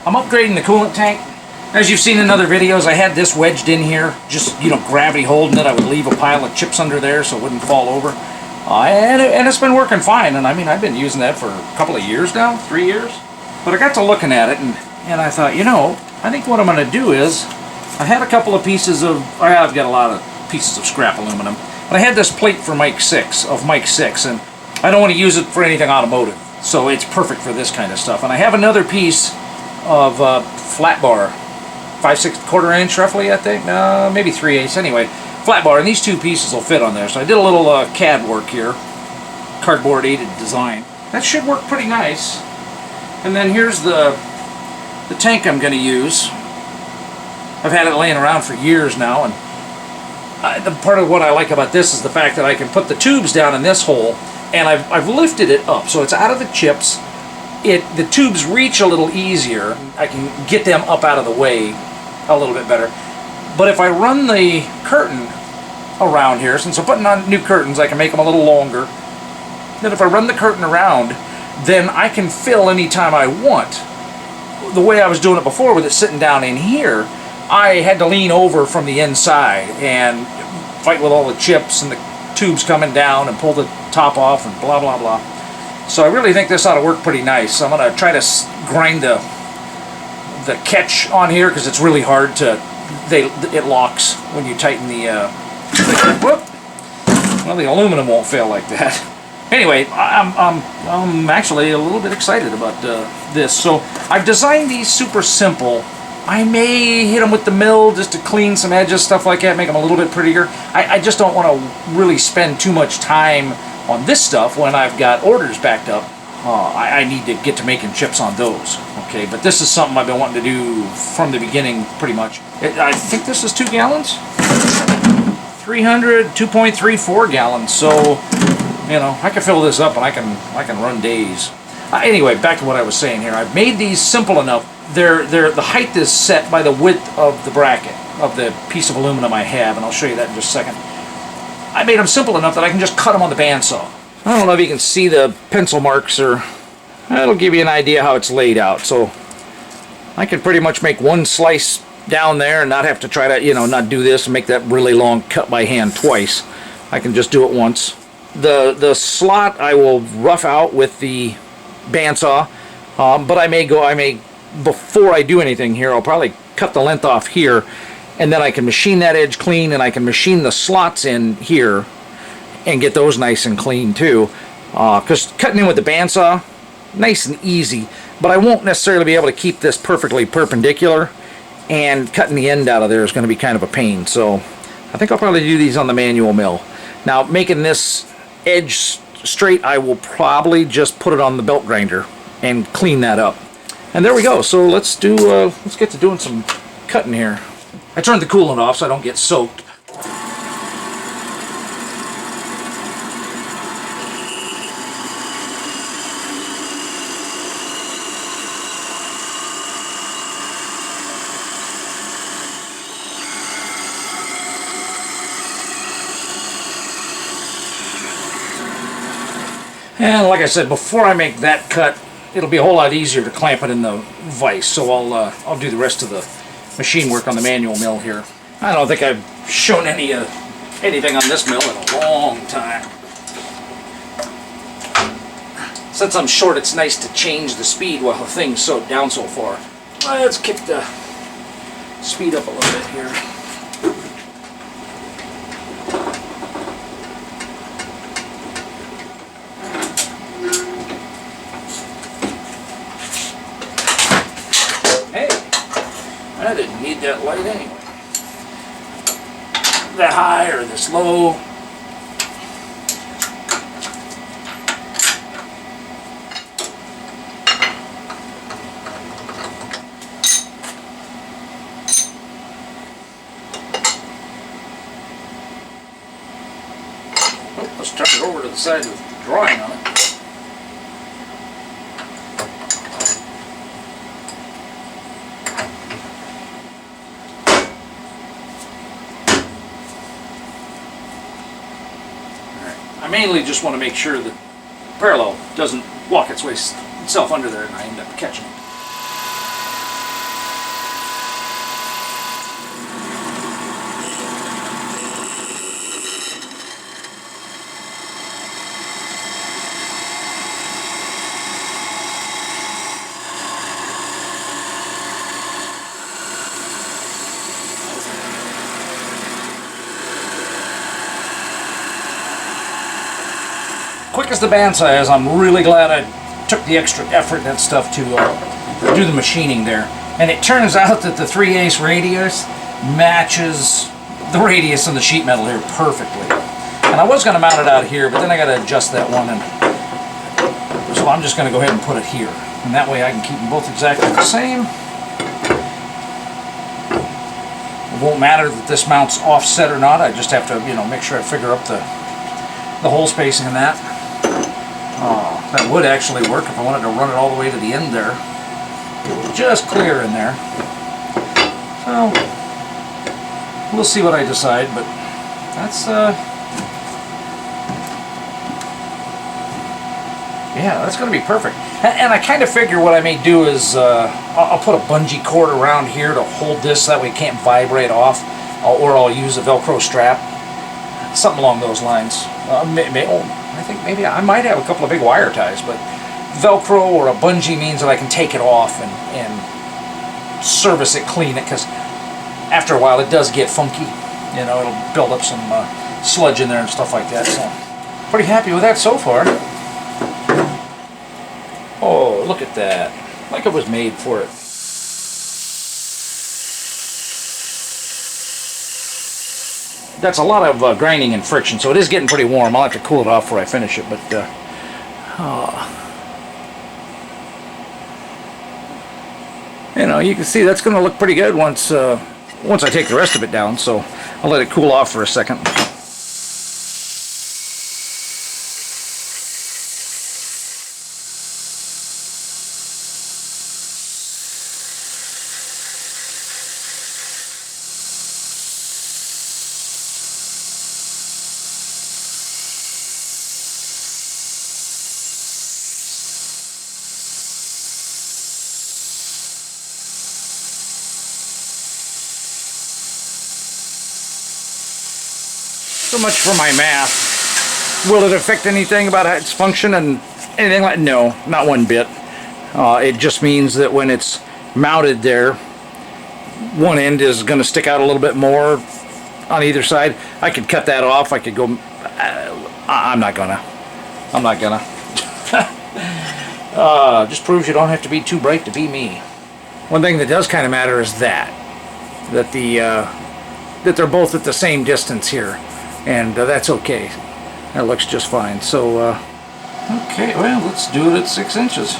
I'm upgrading the coolant tank. As you've seen in other videos, I had this wedged in here, just, you know, gravity holding it. I would leave a pile of chips under there so it wouldn't fall over. And it's been working fine, and I mean, I've been using that for a couple of years now, 3 years. But I got to looking at it, and I thought, you know, I think what I'm going to do is, I had a couple of pieces of, I've got a lot of pieces of scrap aluminum, but I had this plate for Mike 6, and I don't want to use it for anything automotive, so it's perfect for this kind of stuff. And I have another piece of flat bar, 5/6 inch roughly, I think, maybe 3/8, anyway, flat bar, and these two pieces will fit on there. So I did a little CAD work here, cardboard aided design. That should work pretty nice. And then here's the tank I'm going to use. I've had it laying around for years now, and the part of what I like about this is the fact that I can put the tubes down in this hole, and I've lifted it up, so it's out of the chips. The tubes reach a little easier. I can get them up out of the way a little bit better. But if I run the curtain around here, since I'm putting on new curtains, I can make them a little longer. Then if I run the curtain around, then I can fill any time I want. The way I was doing it before with it sitting down in here, I had to lean over from the inside and fight with all the chips and the tubes coming down and pull the top off and blah blah blah. So I really think this ought to work pretty nice. I'm going to try to grind the catch on here because it's really hard to, it locks when you tighten the whoop. Well, the aluminum won't fail like that. Anyway, I'm actually a little bit excited about this. So I've designed these super simple. I may hit them with the mill just to clean some edges, stuff like that, make them a little bit prettier. I just don't want to really spend too much time on this stuff when I've got orders backed up. I need to get to making chips on those. Okay, but this is something I've been wanting to do from the beginning, pretty much. I think this is 2 gallons? 2.34 gallons, so, you know, I can fill this up and I can run days. Anyway, back to what I was saying here. I've made these simple enough. The height is set by the width of the bracket, of the piece of aluminum I have, and I'll show you that in just a second. I made them simple enough that I can just cut them on the bandsaw. I don't know if you can see the pencil marks, or that'll give you an idea how it's laid out. So I can pretty much make one slice down there and not have to try to, you know, not do this and make that really long cut by hand twice. I can just do it once. The slot I will rough out with the bandsaw, but I may, before I do anything here, I'll probably cut the length off here, and then I can machine that edge clean, and I can machine the slots in here and get those nice and clean too. Because cutting in with the bandsaw, nice and easy, but I won't necessarily be able to keep this perfectly perpendicular, and cutting the end out of there is going to be kind of a pain. So I think I'll probably do these on the manual mill. Now, making this edge straight, I will probably just put it on the belt grinder and clean that up. And there we go. So let's get to doing some cutting here. I turned the coolant off so I don't get soaked. And like I said, before I make that cut, it'll be a whole lot easier to clamp it in the vise. So I'll do the rest of the machine work on the manual mill here. I don't think I've shown anything on this mill in a long time. Since I'm short, it's nice to change the speed while the thing's down so far. Let's kick the speed up a little bit here. I didn't need that light anyway. That high or this low. Oh, let's turn it over to the side with the drawing on it. I mainly just want to make sure that parallel doesn't walk itself under there and I end up catching it. quick as the bandsaw is, I'm really glad I took the extra effort and stuff to do the machining there. And it turns out that the 3/8 radius matches the radius on the sheet metal here perfectly. And I was going to mount it out here, but then I got to adjust that one, and so I'm just going to go ahead and put it here. And that way I can keep them both exactly the same. It won't matter that this mount's offset or not. I just have to, you know, make sure I figure up the hole spacing and that. That would actually work if I wanted to run it all the way to the end there. It would just clear in there. So we'll see what I decide, but that's yeah, that's going to be perfect. And I kind of figure what I may do is I'll put a bungee cord around here to hold this, that way it can't vibrate off, or I'll use a Velcro strap, something along those lines. I think maybe I might have a couple of big wire ties, but Velcro or a bungee means that I can take it off and service it, clean it, because after a while it does get funky. You know, it'll build up some sludge in there and stuff like that. So pretty happy with that so far. Oh, look at that. Like it was made for it. That's a lot of grinding and friction, so it is getting pretty warm. I'll have to cool it off before I finish it, but you know, you can see that's going to look pretty good once I take the rest of it down, so I'll let it cool off for a second. So much for my math. Will it affect anything about its function and anything like? No, not one bit. It just means that when it's mounted there, one end is going to stick out a little bit more on either side. I could cut that off. I could go. I'm not gonna. Just proves you don't have to be too bright to be me. One thing that does kind of matter is that they're both at the same distance here. And that's okay. That looks just fine. So, okay, well, let's do it at 6 inches.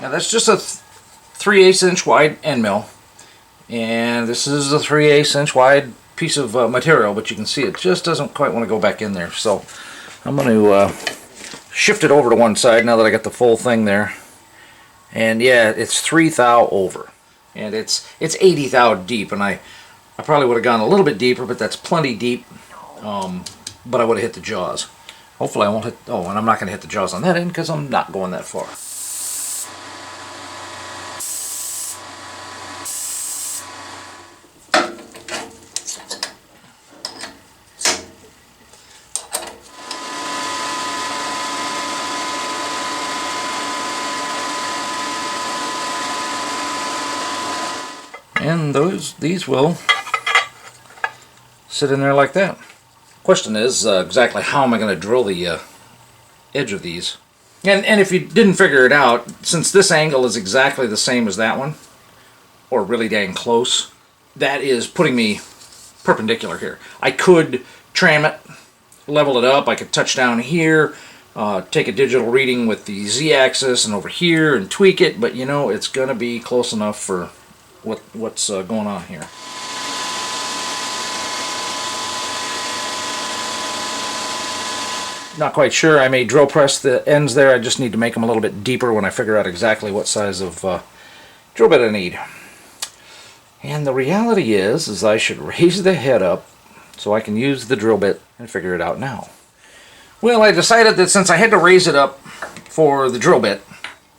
Now that's just a 3/8 inch wide end mill. And this is a 3/8 inch wide piece of material, but you can see it just doesn't quite want to go back in there. So I'm going to shift it over to one side now that I got the full thing there. And yeah, it's 3 thou over. And it's 80 thou deep, and I probably would have gone a little bit deeper, but that's plenty deep. But I would have hit the jaws. Hopefully I won't hit. Oh, and I'm not going to hit the jaws on that end because I'm not going that far. And these will sit in there like that. Question is exactly how am I going to drill the edge of these? And if you didn't figure it out, since this angle is exactly the same as that one, or really dang close, that is putting me perpendicular here. I could tram it, level it up, I could touch down here, take a digital reading with the z-axis and over here and tweak it, but you know, it's going to be close enough for what's going on here. Not quite sure. I may drill press the ends there. I just need to make them a little bit deeper when I figure out exactly what size of drill bit I need. And the reality is I should raise the head up so I can use the drill bit and figure it out now. Well, I decided that since I had to raise it up for the drill bit,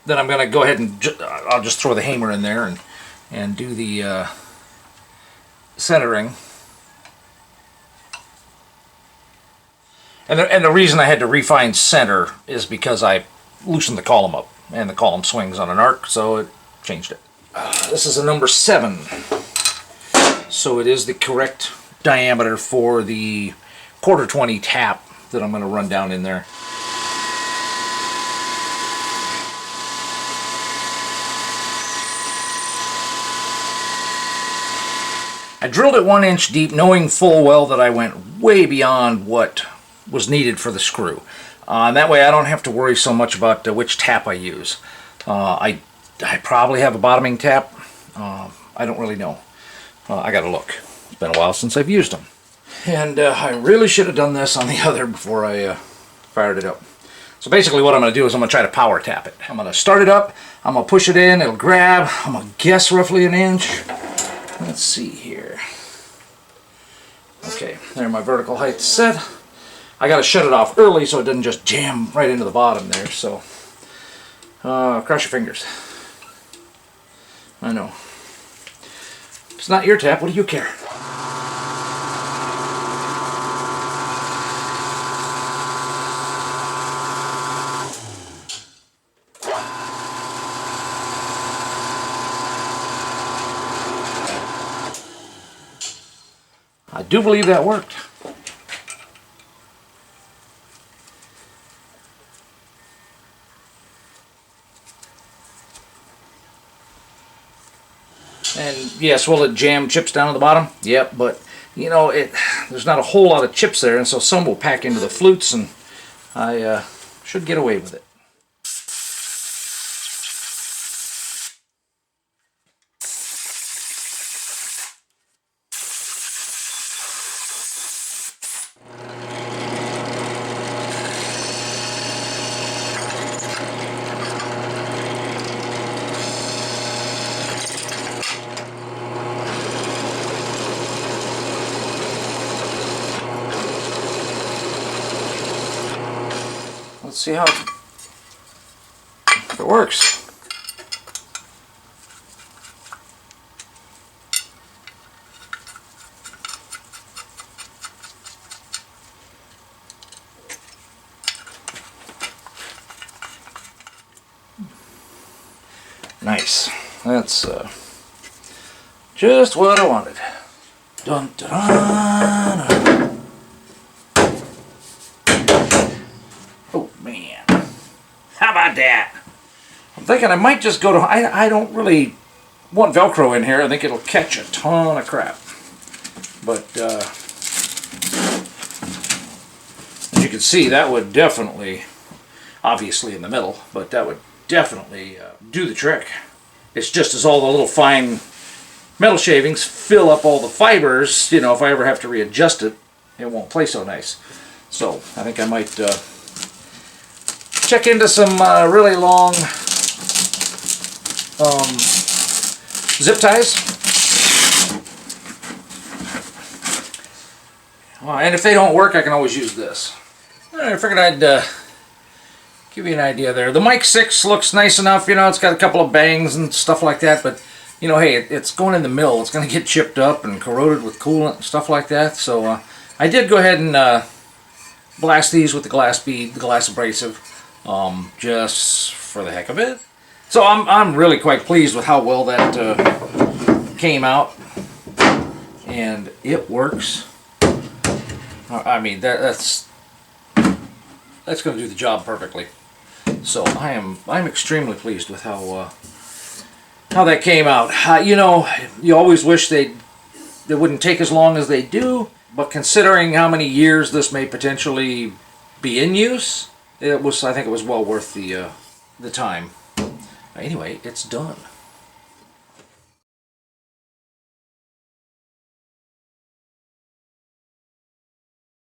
then I'm going to go ahead and I'll just throw the hammer in there and do the centering. And the reason I had to refine center is because I loosened the column up, and the column swings on an arc, so it changed it. This is a number 7, so it is the correct diameter for the 1/4 tap that I'm going to run down in there. I drilled it 1 inch deep, knowing full well that I went way beyond what was needed for the screw. And that way I don't have to worry so much about which tap I use. I probably have a bottoming tap. I don't really know. I gotta look. It's been a while since I've used them. And I really should have done this on the other before I fired it up. So basically what I'm going to do is I'm going to try to power tap it. I'm going to start it up, I'm going to push it in, it'll grab, I'm going to guess roughly 1 inch. Let's see here. Okay, there my vertical height set. I got to shut it off early so it doesn't just jam right into the bottom there. So, cross your fingers. I know. It's not your tap, what do you care? I do believe that worked. And yes, will it jam chips down to the bottom? Yep, but you know, there's not a whole lot of chips there, and so some will pack into the flutes, and I should get away with it. Let's see how if it works. Nice. That's just what I wanted. Dun, dun, dun. Oh man, how about that? I'm thinking I might just go to, I don't really want Velcro in here. I think it'll catch a ton of crap. But as you can see, that would definitely, obviously in the middle, but that would definitely do the trick. It's just as all the little fine metal shavings fill up all the fibers, you know, if I ever have to readjust it, it won't play so nice. So I think I might check into some really long zip ties. And if they don't work, I can always use this. I figured I'd give you an idea there. The Mic 6 looks nice enough, you know, it's got a couple of bangs and stuff like that, but, you know, hey, it's going in the mill. It's going to get chipped up and corroded with coolant and stuff like that. So I did go ahead and blast these with the glass bead, the glass abrasive, just for the heck of it. So I'm really quite pleased with how well that came out, and it works. I mean, that's going to do the job perfectly. So I'm extremely pleased with how that came out. You know, you always wish they wouldn't take as long as they do, but considering how many years this may potentially be in use, I think it was well worth the time. Anyway, it's done.